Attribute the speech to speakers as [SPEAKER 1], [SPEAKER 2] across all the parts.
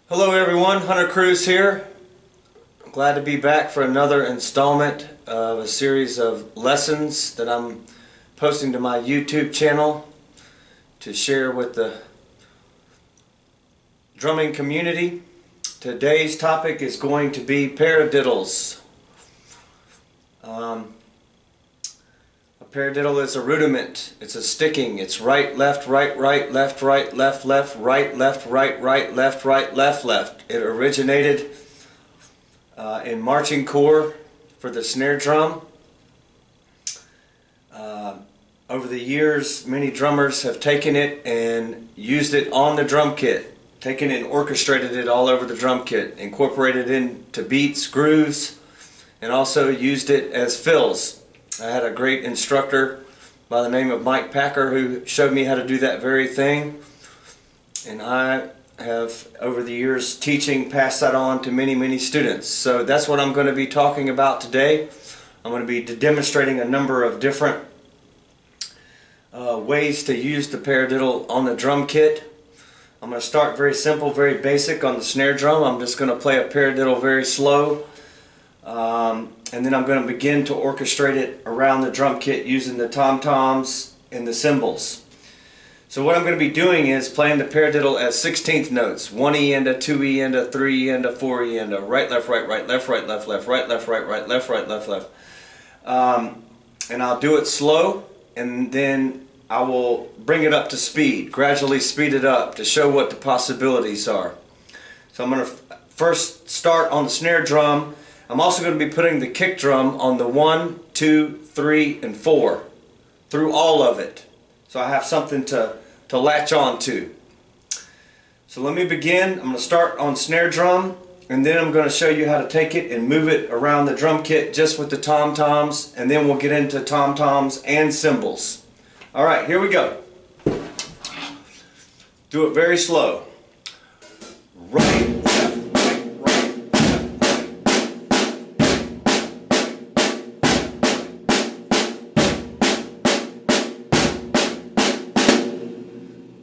[SPEAKER 1] Hello everyone, Hunter Cruz here. Glad to be back for another installment of a series of lessons that I'm posting to my YouTube channel to share with the drumming community. Today's topic is going to be paradiddles. A paradiddle is a rudiment. It's a sticking. It's right, left, right, left, right, left, left, right, left, right, left, right, left, left. It originated in marching corps for the snare drum. Over the years, many drummers have taken it and used it on the drum kit, taken it and orchestrated it all over the drum kit, incorporated it into beats, grooves, and also used it as fills. I had a great instructor by the name of Mike Packer who showed me how to do that very thing, and I have over the years teaching passed that on to many students. So that's what I'm going to be talking about today. I'm going to be demonstrating a number of different ways to use the paradiddle on the drum kit. I'm going to start very simple, very basic on the snare drum. I'm just going to play a paradiddle very slow. And then I'm going to begin to orchestrate it around the drum kit using the tom-toms and the cymbals. So what I'm going to be doing is playing the paradiddle as 16th notes. 1 E and a 2 E and a 3 E and a 4 E and a right, left, right, left, right, left, left, right, left, right, left, right, left, left. And I'll do it slow, and then I will bring it up to speed, gradually speed it up to show what the possibilities are. So I'm going to first start on the snare drum. I'm also going to be putting the kick drum on the 1, 2, 3, and 4 through all of it. So I have something to latch on to. So let me begin. I'm going to start on snare drum, and then I'm going to show you how to take it and move it around the drum kit just with the tom-toms, and then we'll get into tom-toms and cymbals. Alright, here we go. Do it very slow. Right, left.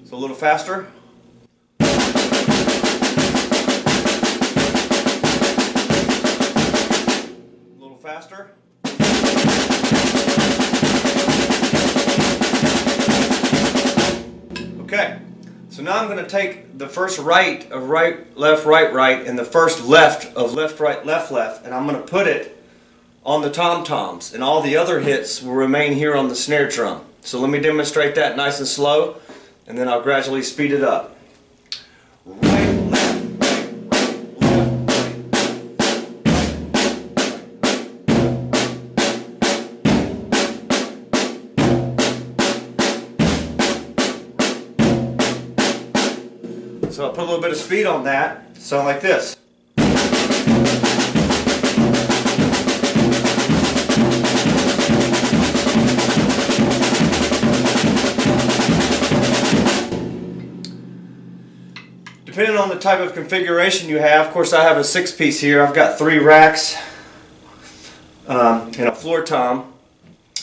[SPEAKER 1] So a little faster. A little faster. Okay, so now I'm going to take the first right of right, left, right, and the first left of left, right, left, and I'm going to put it on the tom-toms, and all the other hits will remain here on the snare drum. So let me demonstrate that nice and slow, and then I'll gradually speed it up. Right, left, So I'll put a little bit of speed on that, sound like this. Depending on the type of configuration you have, of course I have a 6-piece here. I've got 3 racks and a floor tom,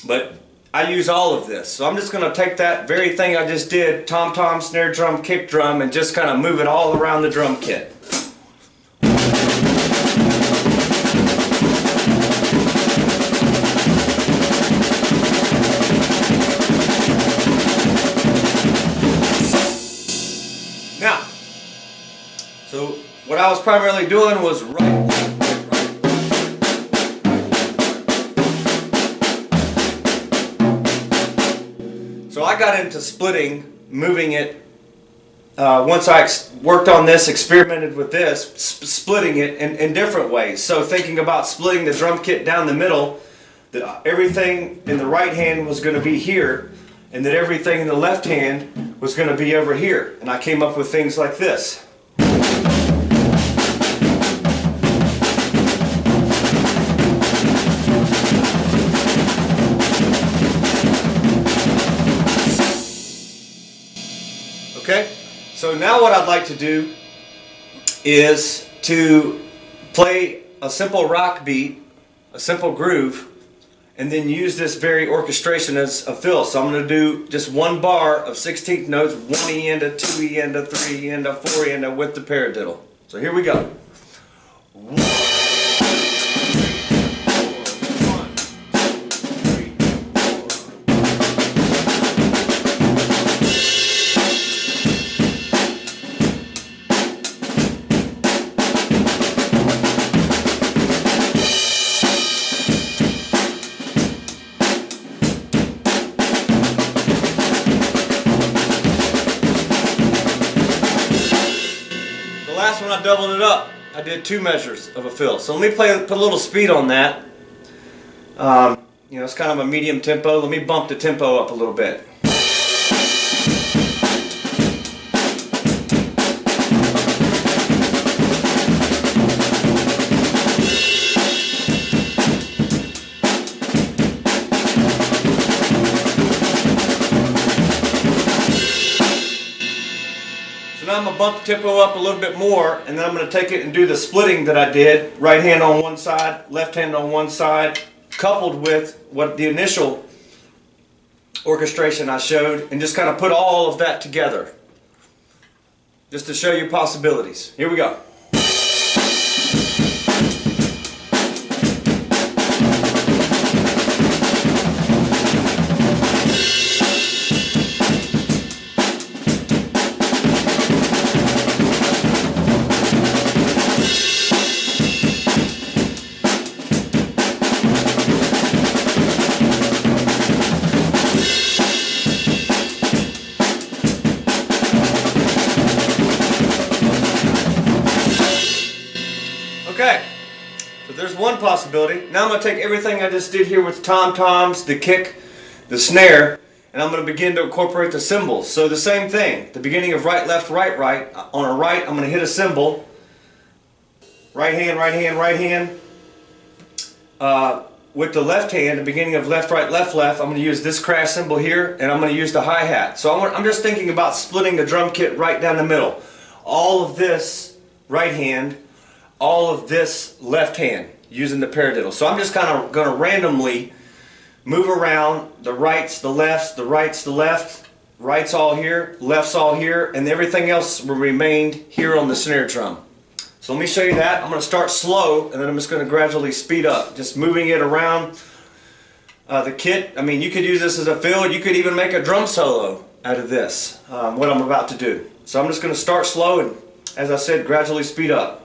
[SPEAKER 1] but I use all of this. So I'm just going to take that very thing I just did, tom-tom, snare drum, kick drum, and just kind of move it all around the drum kit. Now, so what I was primarily doing was right. So I got into splitting, moving it, once I worked on this, experimented with this, splitting it in different ways. So thinking about splitting the drum kit down the middle, that everything in the right hand was going to be here, and that everything in the left hand was going to be over here. And I came up with things like this. Okay, so now what I'd like to do is to play a simple rock beat, a simple groove, and then use this very orchestration as a fill. So I'm going to do just one bar of 16th notes, 1 E and a 2 E and a 3 E and a 4 E and a with the paradiddle. So here we go. Last one I doubled it up. I did 2 measures of a fill. So let me put a little speed on that. You know, it's kind of a medium tempo. Let me bump the tempo up a little bit. Now I'm going to bump the tempo up a little bit more, and then I'm going to take it and do the splitting that I did. Right hand on one side, left hand on one side, coupled with what the initial orchestration I showed, and just kind of put all of that together. Just to show you possibilities. Here we go. Okay, so there's one possibility. Now I'm going to take everything I just did here with tom-toms, the kick, the snare, and I'm going to begin to incorporate the cymbals. So the same thing, the beginning of right, left, right, right. On a right, I'm going to hit a cymbal. Right hand, right hand, right hand. With the left hand, the beginning of left, right, left, left, I'm going to use this crash cymbal here, and I'm going to use the hi-hat. So I'm just thinking about splitting the drum kit right down the middle. All of this right hand, all of this left hand using the paradiddle. So I'm just kind of going to randomly move around the rights, the lefts, the rights, the left, rights all here, lefts all here, and everything else will remain here on the snare drum. So let me show you that. I'm going to start slow, and then I'm just going to gradually speed up, just moving it around the kit. I mean, you could use this as a fill. You could even make a drum solo out of this, what I'm about to do. So I'm just going to start slow and, as I said, gradually speed up.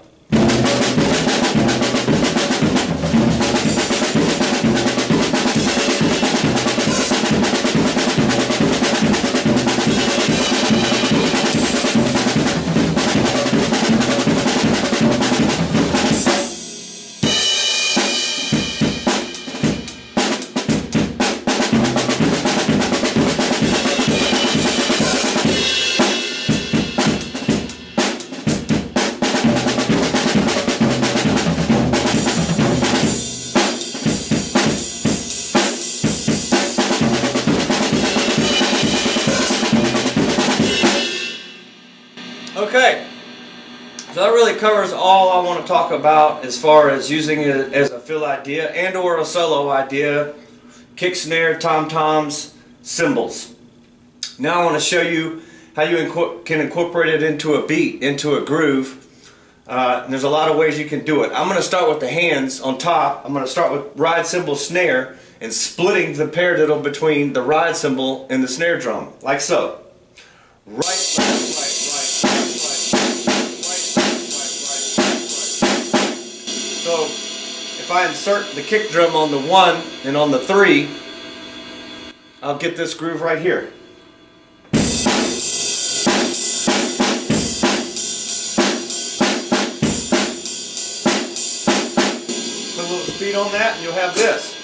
[SPEAKER 1] Okay, so that really covers all I want to talk about as far as using it as a fill idea and or a solo idea, kick, snare, tom-toms, cymbals. Now I want to show you how you can incorporate it into a beat, into a groove. There's a lot of ways you can do it. I'm going to start with the hands on top. I'm going to start with ride cymbal, snare, and splitting the paradiddle between the ride cymbal and the snare drum, like so. Right, left, right, right, left, right. So if I insert the kick drum on the 1 and on the 3, I'll get this groove right here. Put a little speed on that and you'll have this.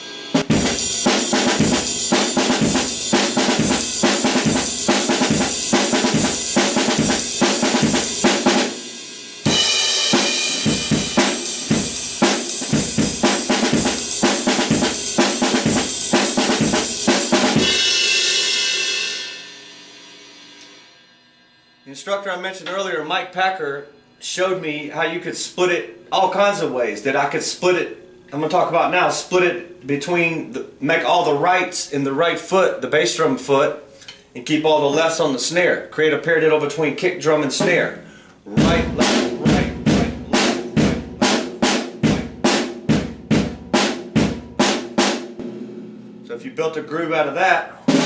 [SPEAKER 1] The instructor I mentioned earlier, Mike Packer, showed me how you could split it all kinds of ways. That I could split it, I'm going to talk about now, split it between, make all the rights in the right foot, the bass drum foot, and keep all the lefts on the snare. Create a paradiddle between kick drum and snare. Right, left, right. So if you built a groove out of that, put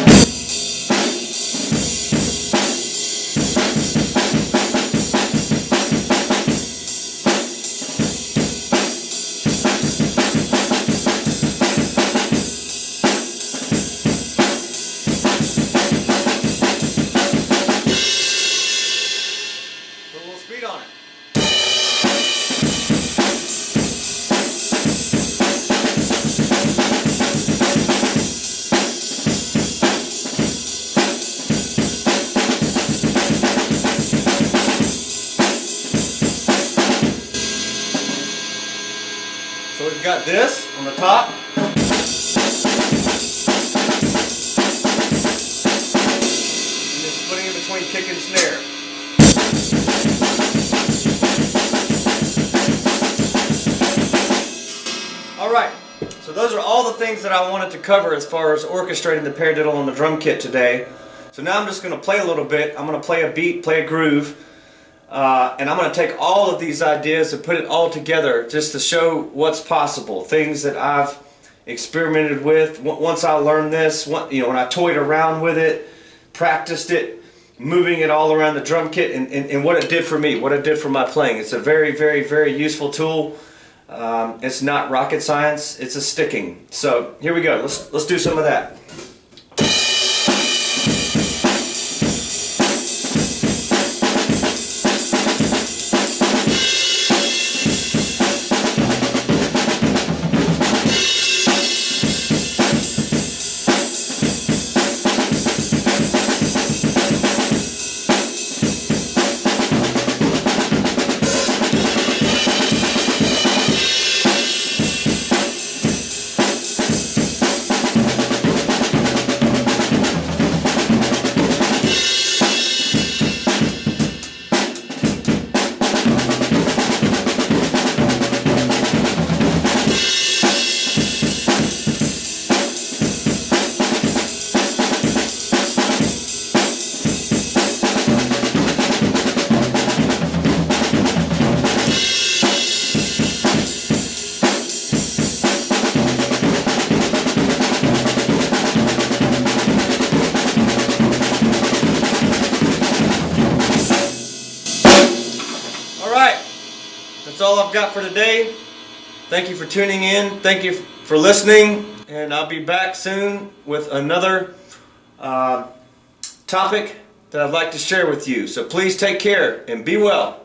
[SPEAKER 1] a little speed on it. So we've got this on the top. And then splitting it between kick and snare. Alright, so those are all the things that I wanted to cover as far as orchestrating the paradiddle on the drum kit today. So now I'm just going to play a little bit. I'm going to play a beat, play a groove. And I'm going to take all of these ideas and put it all together just to show what's possible. Things that I've experimented with. Once I learned this, when I toyed around with it, practiced it, moving it all around the drum kit, and what it did for me, what it did for my playing. It's a very, very, very useful tool. It's not rocket science, it's a sticking. So here we go. Let's do some of that. That's all I've got for today. Thank you for tuning in. Thank you for listening. And I'll be back soon with another topic that I'd like to share with you. So please take care and be well.